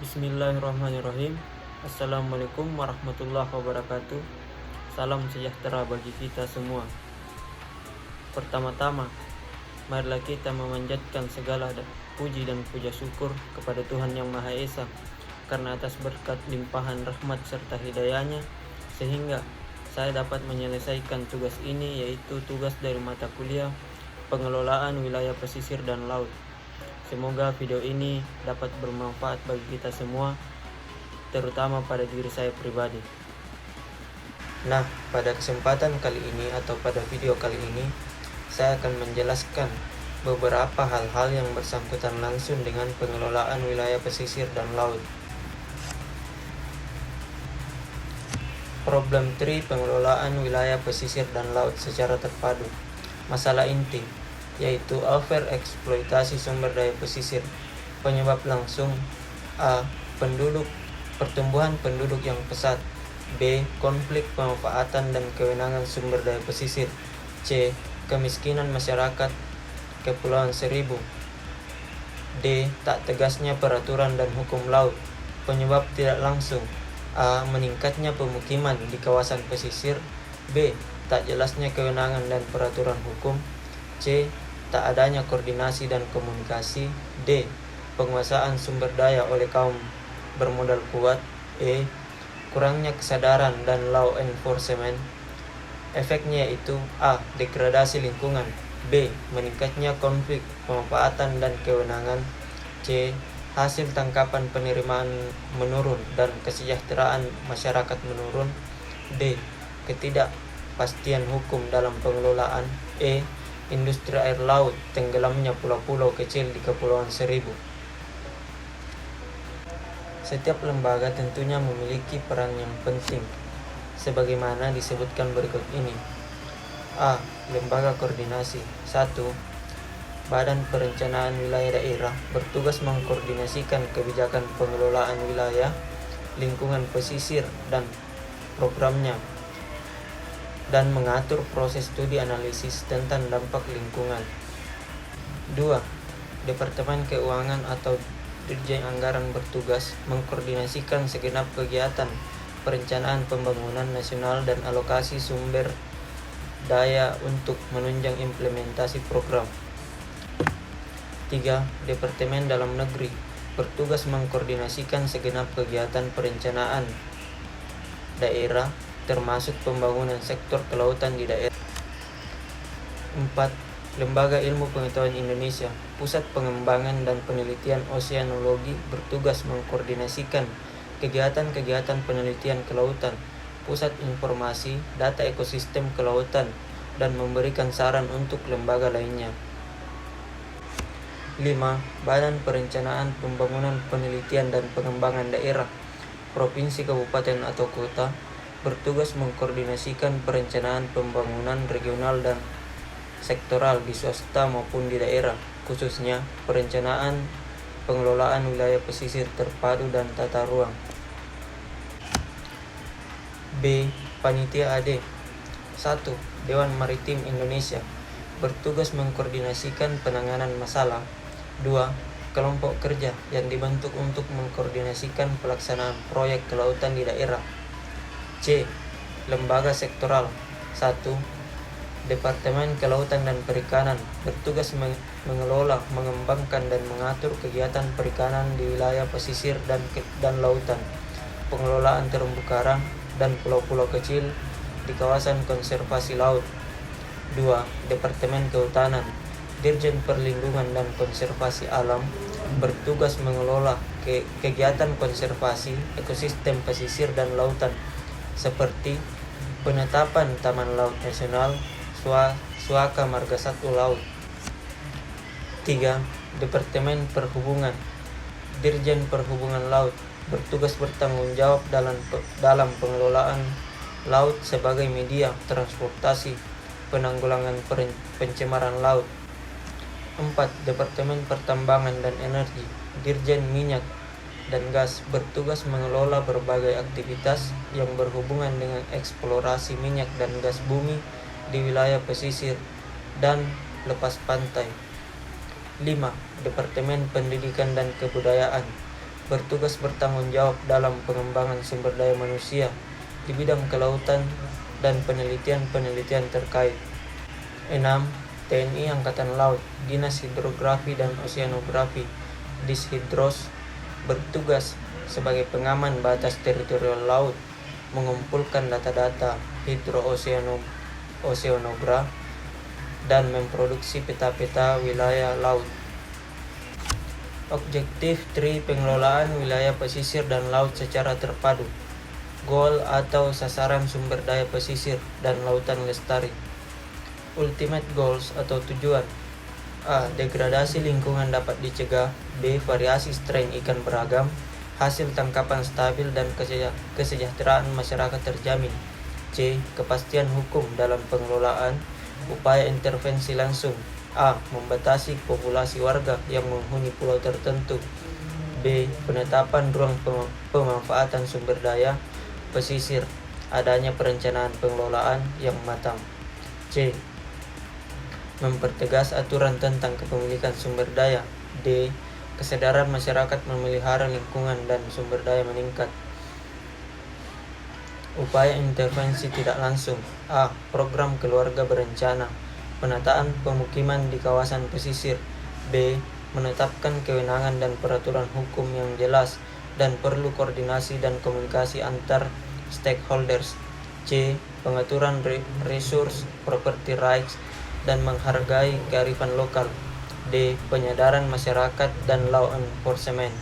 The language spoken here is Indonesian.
Bismillahirrahmanirrahim. Assalamualaikum warahmatullahi wabarakatuh. Salam sejahtera bagi kita semua. Pertama-tama, marilah kita memanjatkan segala puji dan puja syukur kepada Tuhan Yang Maha Esa, karena atas berkat limpahan rahmat serta hidayahnya, sehingga saya dapat menyelesaikan tugas ini, yaitu tugas dari mata kuliah pengelolaan wilayah pesisir dan laut. Semoga video ini dapat bermanfaat bagi kita semua, terutama pada diri saya pribadi. Nah, pada kesempatan kali ini atau pada video kali ini, saya akan menjelaskan beberapa hal-hal yang bersangkutan langsung dengan pengelolaan wilayah pesisir dan laut. Problem 3, pengelolaan wilayah pesisir dan laut secara terpadu. Masalah inti yaitu overeksploitasi sumber daya pesisir. Penyebab langsung: A. Pertumbuhan penduduk yang pesat. B. Konflik pemanfaatan dan kewenangan sumber daya pesisir. C. Kemiskinan masyarakat Kepulauan Seribu. D. Tak tegasnya peraturan dan hukum laut. Penyebab tidak langsung: A. Meningkatnya pemukiman di kawasan pesisir. B. Tak jelasnya kewenangan dan peraturan hukum. C. Tak adanya koordinasi dan komunikasi. D. Penguasaan sumber daya oleh kaum bermodal kuat. E. Kurangnya kesadaran dan law enforcement. Efeknya yaitu: A. Degradasi lingkungan. B. Meningkatnya konflik pemanfaatan dan kewenangan. C. Hasil tangkapan penerimaan menurun dan kesejahteraan masyarakat menurun. D. Ketidakpastian hukum dalam pengelolaan. E. Industri air laut, tenggelamnya pulau-pulau kecil di Kepulauan Seribu. Setiap lembaga tentunya memiliki peran yang penting, sebagaimana disebutkan berikut ini. A. Lembaga koordinasi. 1. Badan Perencanaan Wilayah Daerah bertugas mengkoordinasikan kebijakan pengelolaan wilayah, lingkungan pesisir dan programnya, dan mengatur proses studi analisis tentang dampak lingkungan. 2. Departemen Keuangan atau Dirjen Anggaran bertugas mengkoordinasikan segenap kegiatan perencanaan pembangunan nasional dan alokasi sumber daya untuk menunjang implementasi program. 3. Departemen Dalam Negeri bertugas mengkoordinasikan segenap kegiatan perencanaan daerah termasuk pembangunan sektor kelautan di daerah. 4. Lembaga Ilmu Pengetahuan Indonesia, Pusat Pengembangan dan Penelitian Oseanologi bertugas mengkoordinasikan kegiatan-kegiatan penelitian kelautan, pusat informasi data ekosistem kelautan, dan memberikan saran untuk lembaga lainnya. 5. Badan Perencanaan Pembangunan Penelitian dan Pengembangan Daerah, Provinsi, Kabupaten atau Kota bertugas mengkoordinasikan perencanaan pembangunan regional dan sektoral di swasta maupun di daerah, khususnya perencanaan pengelolaan wilayah pesisir terpadu dan tata ruang. B. Panitia AD. 1. Dewan Maritim Indonesia bertugas mengkoordinasikan penanganan masalah. 2. Kelompok kerja yang dibentuk untuk mengkoordinasikan pelaksanaan proyek kelautan di daerah. C. Lembaga sektoral. 1. Departemen Kelautan dan Perikanan bertugas mengelola, mengembangkan dan mengatur kegiatan perikanan di wilayah pesisir dan lautan, pengelolaan terumbu karang dan pulau-pulau kecil di kawasan konservasi laut. 2. Departemen Kehutanan, Dirjen Perlindungan dan Konservasi Alam bertugas mengelola kegiatan konservasi ekosistem pesisir dan lautan, seperti penetapan Taman Laut Nasional Suaka Marga Satwa Laut. 3. Departemen Perhubungan, Dirjen Perhubungan Laut bertugas bertanggung jawab dalam pengelolaan laut sebagai media transportasi, penanggulangan pencemaran laut. 4. Departemen Pertambangan dan Energi, Dirjen Minyak dan Gas bertugas mengelola berbagai aktivitas yang berhubungan dengan eksplorasi minyak dan gas bumi di wilayah pesisir dan lepas pantai. 5. Departemen Pendidikan dan Kebudayaan, bertugas bertanggung jawab dalam pengembangan sumber daya manusia di bidang kelautan dan penelitian-penelitian terkait. 6. TNI Angkatan Laut, Dinas Hidrografi dan Oseanografi, Dishidros, bertugas sebagai pengaman batas teritorial laut, mengumpulkan data-data hidrooseanogra dan memproduksi peta-peta wilayah laut. Objektif 3. Pengelolaan wilayah pesisir dan laut secara terpadu. Goal atau sasaran sumber daya pesisir dan lautan lestari. Ultimate goals atau tujuan. A. Degradasi lingkungan dapat dicegah. B. Variasi strain ikan beragam. Hasil tangkapan stabil dan kesejahteraan masyarakat terjamin. C. Kepastian hukum dalam pengelolaan. Upaya intervensi langsung. A. Membatasi populasi warga yang menghuni pulau tertentu. B. Penetapan ruang pemanfaatan sumber daya pesisir. Adanya perencanaan pengelolaan yang matang. C. Mempertegas aturan tentang kepemilikan sumber daya. D. Kesadaran masyarakat memelihara lingkungan dan sumber daya meningkat. Upaya intervensi tidak langsung. A. Program keluarga berencana. Penataan pemukiman di kawasan pesisir. B. Menetapkan kewenangan dan peraturan hukum yang jelas dan perlu koordinasi dan komunikasi antar stakeholders. C. Pengaturan resource property rights dan menghargai kearifan lokal. D. Penyadaran masyarakat dan law enforcement.